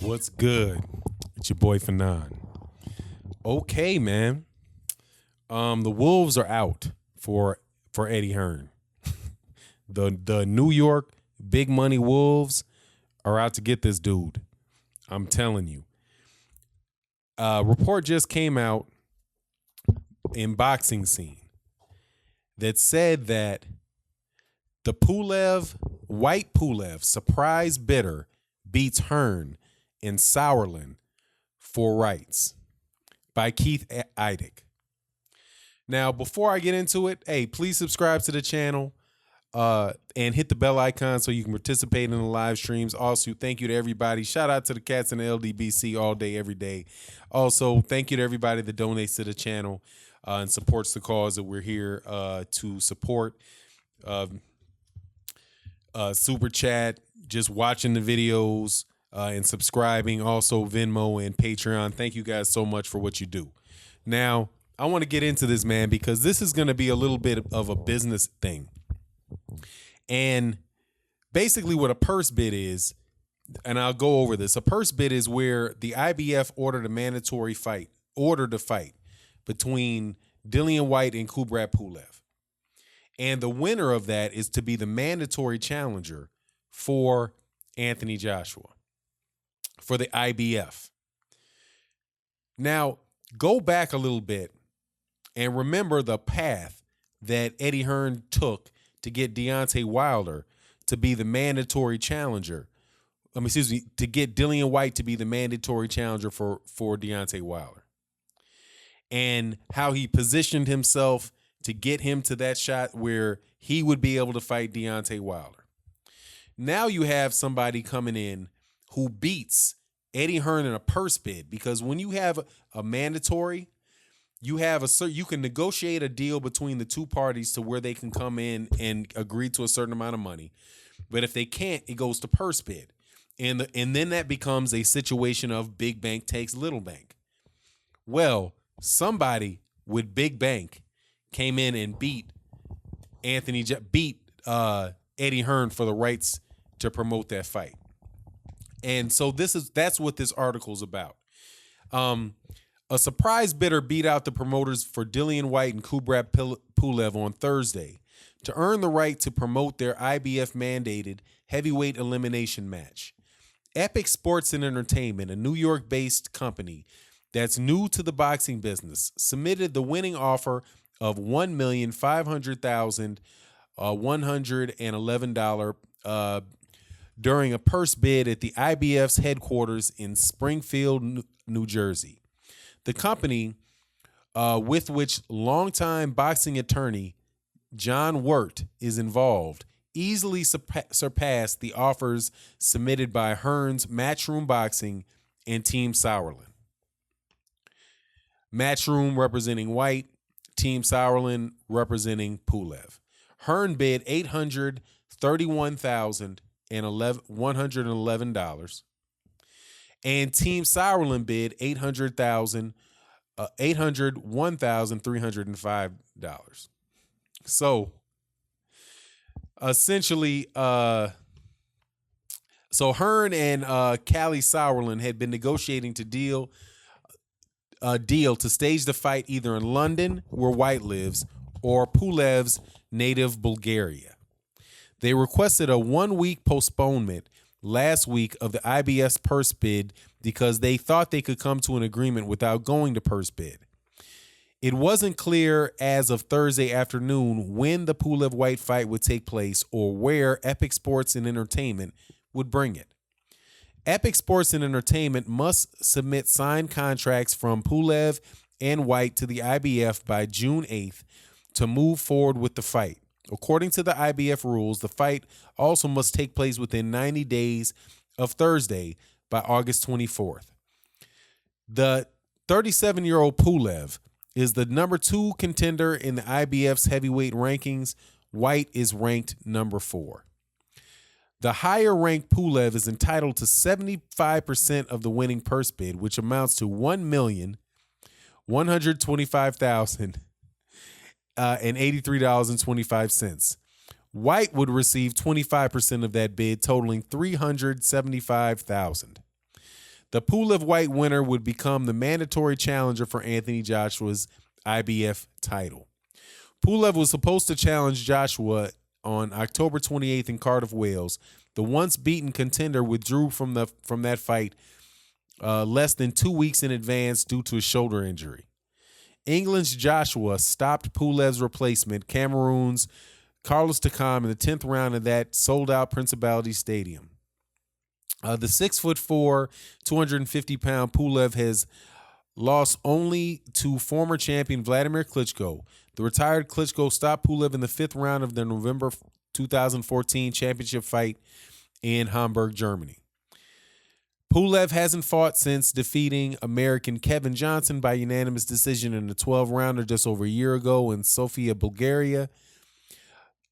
What's good? It's your boy Fanon. Okay, man. The Wolves are out for Eddie Hearn. The New York big money Wolves are out to get this dude. I'm telling you. A report just came out in Boxing Scene that said that the Whyte Pulev surprise bidder beats Hearn in Sauerland for rights by Keith Eidick. Now, before I get into it, hey, please subscribe to the channel and hit the bell icon so you can participate in the live streams. Also, thank you to everybody. Shout out to the cats in the LDBC all day, every day. Also, thank you to everybody that donates to the channel and supports the cause that we're here to support. Super chat, just watching the videos and subscribing. Also, Venmo and Patreon. Thank you guys so much for what you do. Now, I want to get into this, man, because this is going to be a little bit of a business thing. And basically what a purse bid is, and I'll go over this. A purse bid is where the IBF ordered a fight between Dillian Whyte and Kubrat Pulev. And the winner of that is to be the mandatory challenger for Anthony Joshua for the IBF. Now, go back a little bit and remember the path that Eddie Hearn took to get Deontay Wilder to be the mandatory challenger. To get Dillian Whyte to be the mandatory challenger for Deontay Wilder. And how he positioned himself to get him to that shot where he would be able to fight Deontay Wilder. Now you have somebody coming in who beats Eddie Hearn in a purse bid, because when you have a mandatory, you can negotiate a deal between the two parties to where they can come in and agree to a certain amount of money. But if they can't, it goes to purse bid. And then that becomes a situation of big bank takes little bank. Well, somebody with big bank came in and beat Eddie Hearn for the rights to promote that fight. And so that's what this article's about. A surprise bidder beat out the promoters for Dillian Whyte and Kubrat Pulev on Thursday to earn the right to promote their IBF-mandated heavyweight elimination match. Epic Sports and Entertainment, a New York-based company that's new to the boxing business, submitted the winning offer of $1,500,111 during a purse bid at the IBF's headquarters in Springfield, New Jersey. The company, with which longtime boxing attorney John Wert is involved, easily surpassed the offers submitted by Hearn's Matchroom Boxing and Team Sauerland. Matchroom representing Whyte, Team Sauerland representing Pulev. Hearn bid $831,111, and Team Sauerland bid $801,305. So essentially, Hearn and Callie Sauerland had been negotiating to deal to stage the fight either in London, where Whyte lives, or Pulev's native Bulgaria. They requested a 1-week postponement last week of the IBS purse bid because they thought they could come to an agreement without going to purse bid. It wasn't clear as of Thursday afternoon when the Pulev-Whyte fight would take place or where Epic Sports and Entertainment would bring it. Epic Sports and Entertainment must submit signed contracts from Pulev and Whyte to the IBF by June 8th to move forward with the fight. According to the IBF rules, the fight also must take place within 90 days of Thursday by August 24th. The 37-year-old Pulev is the number 2 contender in the IBF's heavyweight rankings. Whyte is ranked number 4. The higher-ranked Pulev is entitled to 75% of the winning purse bid, which amounts to $1,125,083.25. Whyte would receive 25% of that bid, totaling $375,000. The Pulev-Whyte winner would become the mandatory challenger for Anthony Joshua's IBF title. Pulev was supposed to challenge Joshua on October 28th in Cardiff, Wales. The once beaten contender withdrew from that fight less than 2 weeks in advance due to a shoulder injury. England's Joshua stopped Pulev's replacement, Cameroon's Carlos Takam, in the 10th round of that sold-out Principality Stadium. The 6'4", 250-pound Pulev has lost only to former champion Vladimir Klitschko. The retired Klitschko stopped Pulev in the 5th round of the November 2014 championship fight in Hamburg, Germany. Pulev hasn't fought since defeating American Kevin Johnson by unanimous decision in the 12-rounder just over a year ago in Sofia, Bulgaria.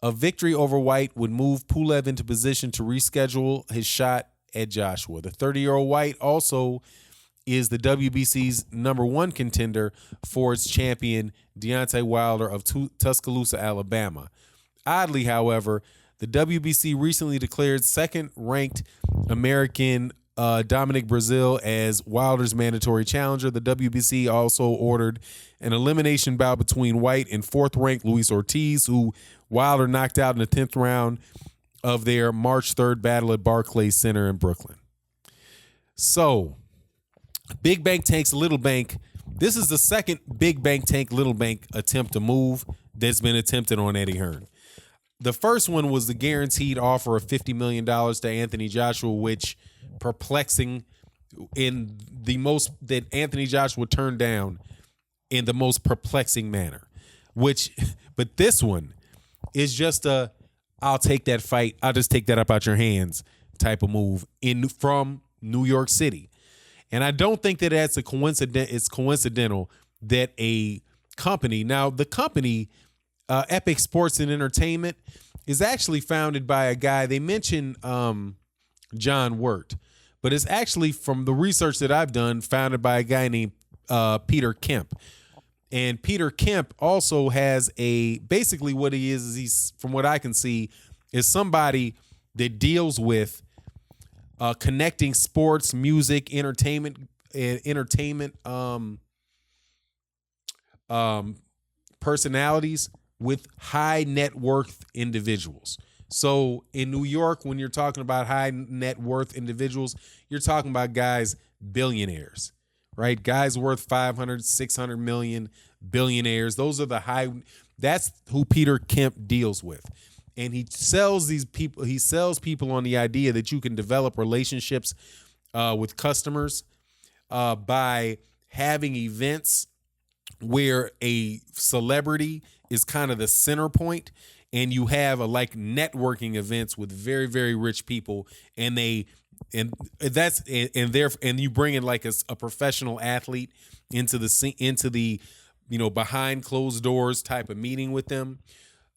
A victory over Whyte would move Pulev into position to reschedule his shot at Joshua. The 30-year-old Whyte also is the WBC's #1 contender for its champion, Deontay Wilder of Tuscaloosa, Alabama. Oddly, however, the WBC recently declared second-ranked American Dominic Breazeale as Wilder's mandatory challenger. The WBC also ordered an elimination bout between Whyte and 4th-ranked Luis Ortiz, who Wilder knocked out in the 10th round of their March 3rd battle at Barclays Center in Brooklyn. So, Big Bank takes Little Bank. This is the second Big Bank tank Little Bank attempt to move that's been attempted on Eddie Hearn. The first one was the guaranteed offer of $50 million to Anthony Joshua, which perplexing in the most that Anthony Joshua turned down in the most perplexing manner. But this one is just I'll take that fight. I'll just take that up out your hands type of move from New York City. And I don't think that that's it's coincidental that a company, now the company, Epic Sports and Entertainment, is actually founded by a guy. They mention John Wert, but it's actually, from the research that I've done, founded by a guy named Peter Kemp. And Peter Kemp also has basically what he is he's, from what I can see, is somebody that deals with connecting sports, music, entertainment personalities with high net worth individuals. So in New York, when you're talking about high net worth individuals, you're talking about guys, billionaires, right? Guys worth 500, 600 million, billionaires. Those are that's who Peter Kemp deals with. And he sells these people, he sells people on the idea that you can develop relationships with customers by having events where a celebrity is kind of the center point, and you have networking events with very, very rich people, and you bring in a professional athlete into the behind closed doors type of meeting with them,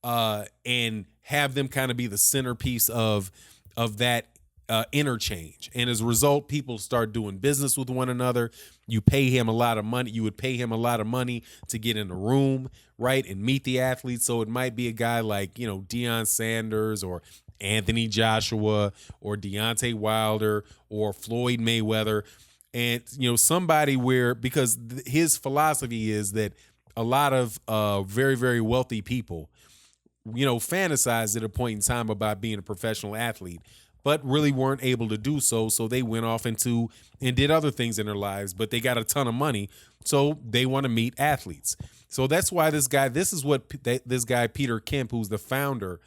and have them kind of be the centerpiece of that interchange. And as a result, people start doing business with one another. You pay him a lot of money. You would pay him a lot of money to get in the room, right, and meet the athletes. So it might be a guy like, Deion Sanders or Anthony Joshua or Deontay Wilder or Floyd Mayweather. And, somebody because his philosophy is that a lot of very, very wealthy people, fantasized at a point in time about being a professional athlete, but really weren't able to do so. So they went off and did other things in their lives, but they got a ton of money. So they want to meet athletes. So that's why this guy Peter Kemp, who's the founder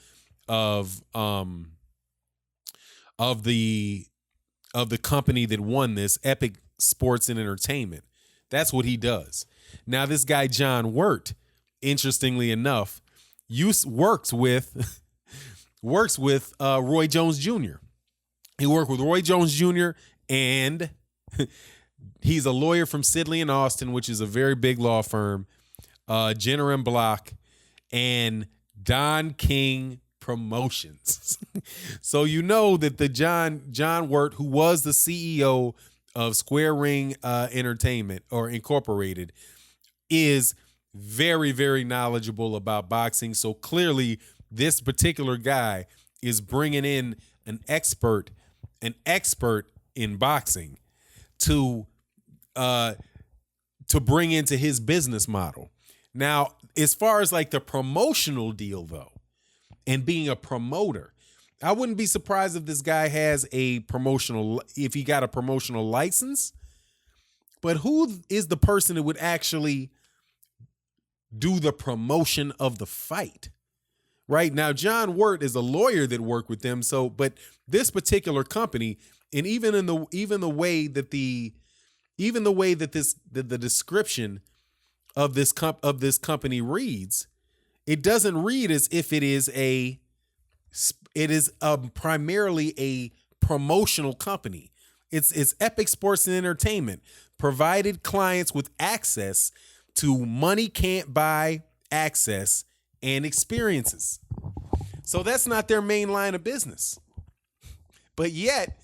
of the company that won this, Epic Sports and Entertainment, that's what he does. Now this guy John Wert, interestingly enough, works with Roy Jones Jr. He worked with Roy Jones Jr. and he's a lawyer from Sidley and Austin, which is a very big law firm, Jenner and Block, and Don King Promotions. So that the John Wert, who was the CEO of Square Ring Entertainment or Incorporated, is very, very knowledgeable about boxing. So clearly this particular guy is bringing in an expert in boxing to bring into his business model. Now, as far as like the promotional deal though, and being a promoter, I wouldn't be surprised if this guy has if he got a promotional license, but who is the person that would actually do the promotion of the fight? Right now, John Wert is a lawyer that worked with them. So, but this particular company, and even the way that the description of this company reads, it doesn't read as if it is primarily a promotional company. It's Epic Sports and Entertainment provided clients with access to money can't buy access and experiences. So that's not their main line of business. But yet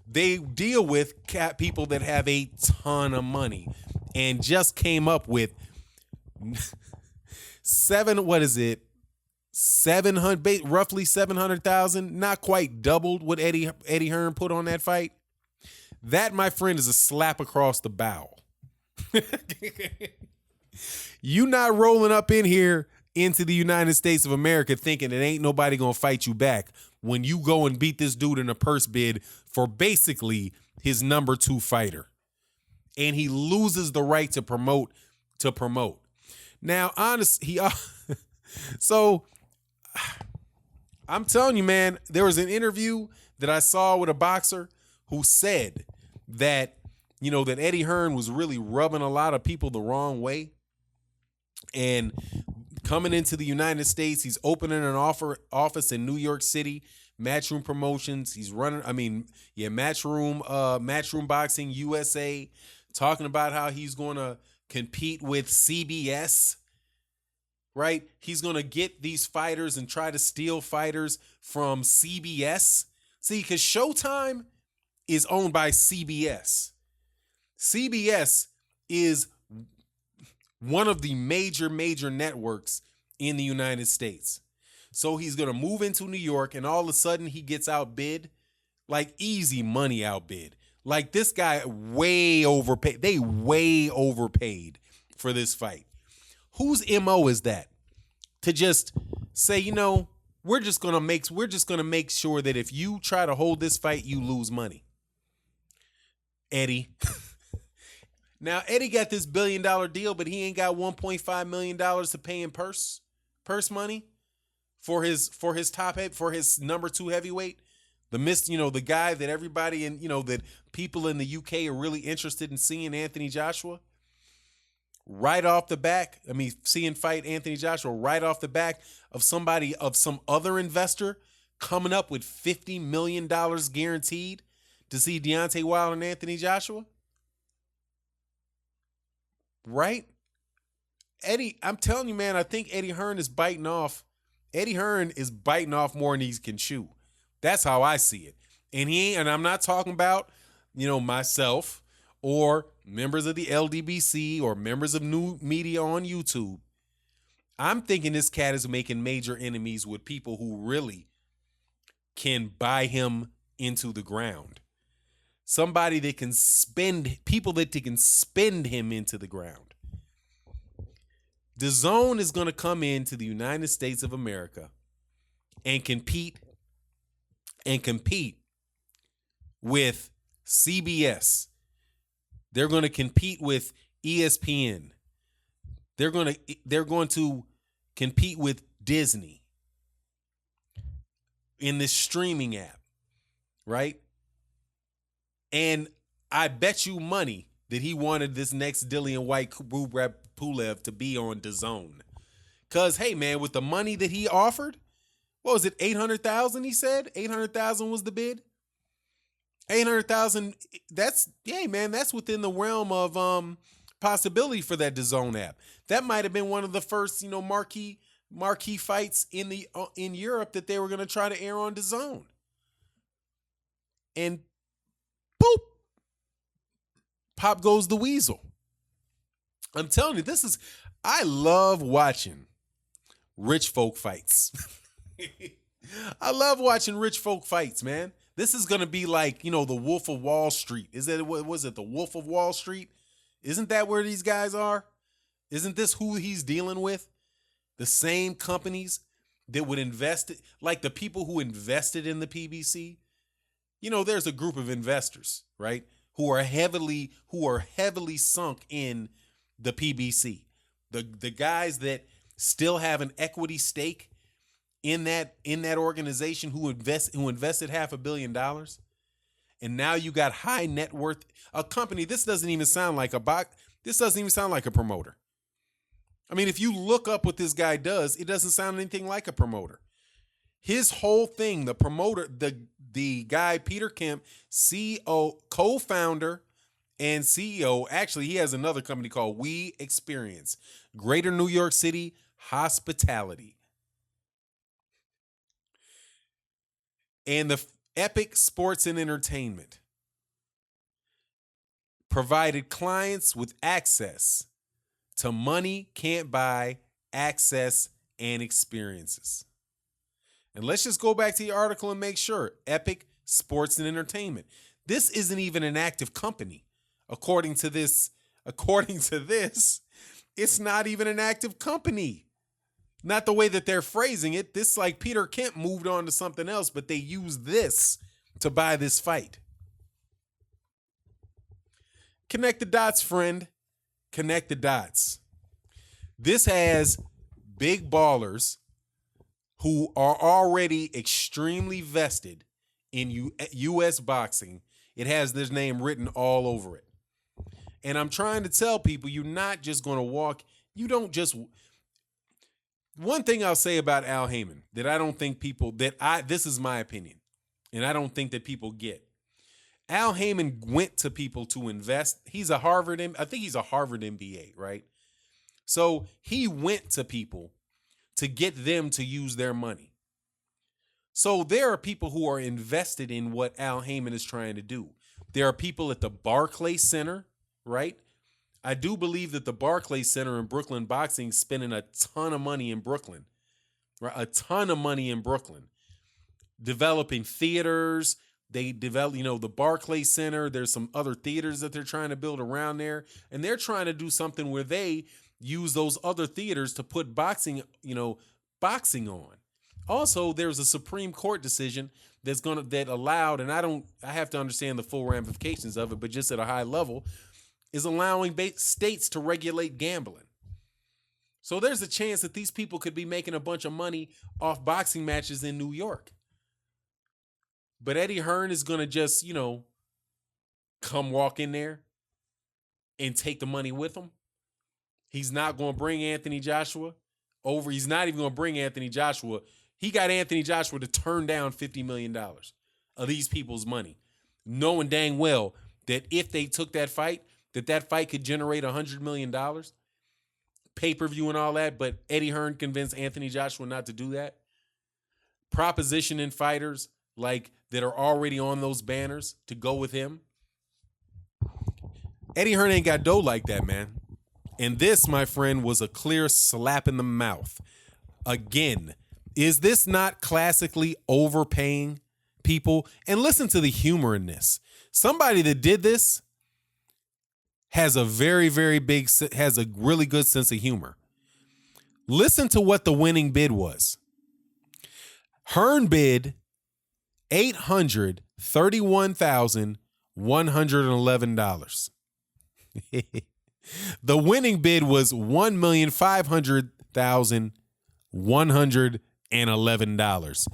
they deal with people that have a ton of money and just came up with roughly 700,000, not quite doubled what Eddie Hearn put on that fight. That, my friend, is a slap across the bow. You not rolling up in here into the United States of America thinking it ain't nobody gonna fight you back when you go and beat this dude in a purse bid for basically his number 2 fighter. And he loses the right to promote. Now, so I'm telling you, man, there was an interview that I saw with a boxer who said that, that Eddie Hearn was really rubbing a lot of people the wrong way. And coming into the United States, he's opening an office in New York City, Matchroom Promotions. He's running, Matchroom Boxing USA, talking about how he's going to compete with CBS, right? He's going to get these fighters and try to steal fighters from CBS. See, because Showtime is owned by CBS. CBS is one of the major networks in the United States. So he's going to move into New York and all of a sudden he gets outbid, like easy money outbid. Like this guy way overpaid. They way overpaid for this fight. Whose MO is that? To just say, we're just going to make sure that if you try to hold this fight, you lose money. Eddie. Now, Eddie got this $1 billion deal, but he ain't got $1.5 million to pay in purse money for his number 2 heavyweight. The guy that everybody that people in the UK are really interested in seeing, Anthony Joshua. Right off the back, seeing fight Anthony Joshua right off the back of some other investor coming up with $50 million guaranteed to see Deontay Wilder and Anthony Joshua. Right? Eddie, I'm telling you, man, I think Eddie Hearn is biting off. Eddie Hearn is biting off more than he can chew. That's how I see it. And I'm not talking about, myself or members of the LDBC or members of new media on YouTube. I'm thinking this cat is making major enemies with people who really can buy him into the ground. Somebody that can people that can spend him into the ground. DAZN is going to come into the United States of America and compete with CBS. They're going to compete with ESPN. They're going to compete with Disney in this streaming app, right? And I bet you money that he wanted this next Dillian Whyte Pulev to be on DAZN. Because, hey, man, with the money that he offered, what was it, 800,000 he said? 800,000 was the bid? 800,000, that's within the realm of possibility for that DAZN app. That might have been one of the first, marquee fights in Europe that they were going to try to air on DAZN. And boop, pop goes the weasel. I'm telling you, I love watching rich folk fights. I love watching rich folk fights, man. This is going to be like, the Wolf of Wall Street. What was it, the Wolf of Wall Street? Isn't that where these guys are? Isn't this who he's dealing with? The same companies that would invest, like the people who invested in the PBC. There's a group of investors, right, who are heavily sunk in the PBC. The guys that still have an equity stake in that organization who invested $500 million. And now you got high net worth, a company. This doesn't even sound like a promoter. I mean, if you look up what this guy does, it doesn't sound anything like a promoter. His whole thing, the promoter, the guy, Peter Kemp, CEO, co-founder and CEO. Actually, he has another company called We Experience, Greater New York City Hospitality. And the Epic Sports and Entertainment provided clients with access to money can't buy, access, and experiences. And let's just go back to the article and make sure. Epic Sports and Entertainment. This isn't even an active company. According to this, it's not even an active company. Not the way that they're phrasing it. This, like, Peter Kemp moved on to something else, but they used this to buy this fight. Connect the dots, friend. Connect the dots. This has big ballers who are already extremely vested in U.S. boxing. It has their name written all over it. And I'm trying to tell people, you're not just going to walk. You don't just... One thing I'll say about Al Heyman that I don't think people, this is my opinion, and I don't think that people get. Al Heyman went to people to invest. I think he's a Harvard MBA, right? So he went to people to get them to use their money. So there are people who are invested in what Al Heyman is trying to do. There are people at the Barclays Center, right? I do believe that the Barclays Center in Brooklyn Boxing is spending a ton of money in Brooklyn, right? A ton of money in Brooklyn, developing theaters. They develop, the Barclays Center. There's some other theaters that they're trying to build around there, and they're trying to do something where they use those other theaters to put boxing on. Also, there's a Supreme Court decision that allowed, and I have to understand the full ramifications of it, but just at a high level, is allowing states to regulate gambling. So there's a chance that these people could be making a bunch of money off boxing matches in New York. But Eddie Hearn is going to just, come walk in there and take the money with him. He's not going to bring Anthony Joshua over. He's not even going to bring Anthony Joshua. He got Anthony Joshua to turn down $50 million of these people's money, knowing dang well that if they took that fight could generate $100 million, pay-per-view and all that, but Eddie Hearn convinced Anthony Joshua not to do that. Propositioning fighters like that are already on those banners to go with him. Eddie Hearn ain't got dough like that, man. And this, my friend, was a clear slap in the mouth. Again, is this not classically overpaying people? And listen to the humor in this. Somebody that did this has a very, very has a really good sense of humor. Listen to what the winning bid was. Hearn bid $831,111. The winning bid was $1,500,111.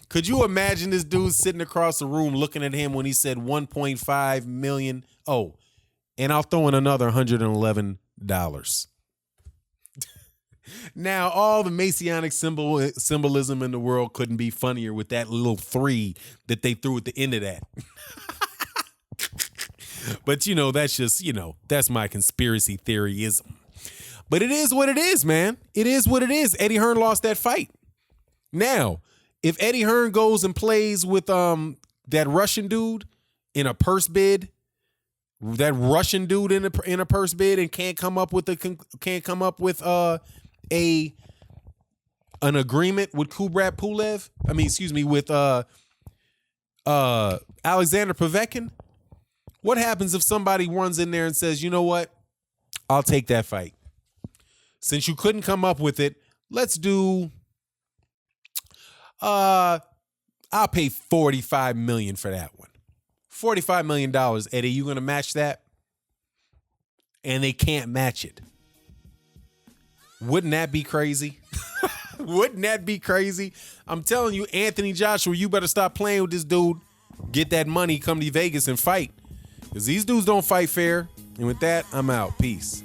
Could you imagine this dude sitting across the room looking at him when he said 1.5 million? Oh, and I'll throw in another $111. Now, all the Masonic symbolism in the world couldn't be funnier with that little 3 that they threw at the end of that. But, that's just, that's my conspiracy theoryism. But it is what it is, man. It is what it is. Eddie Hearn lost that fight. Now, if Eddie Hearn goes and plays with that Russian dude in a purse bid, and can't come up with an agreement with Whyte Pulev. With Alexander Povetkin. What happens if somebody runs in there and says, you know what? I'll take that fight. Since you couldn't come up with it, let's do I'll pay $45 million for that one. $45 million, Eddie. You gonna match that? And they can't match it. Wouldn't that be crazy? Wouldn't that be crazy? I'm telling you, Anthony Joshua, you better stop playing with this dude. Get that money, come to Vegas and fight. Because these dudes don't fight fair. And with that, I'm out. Peace.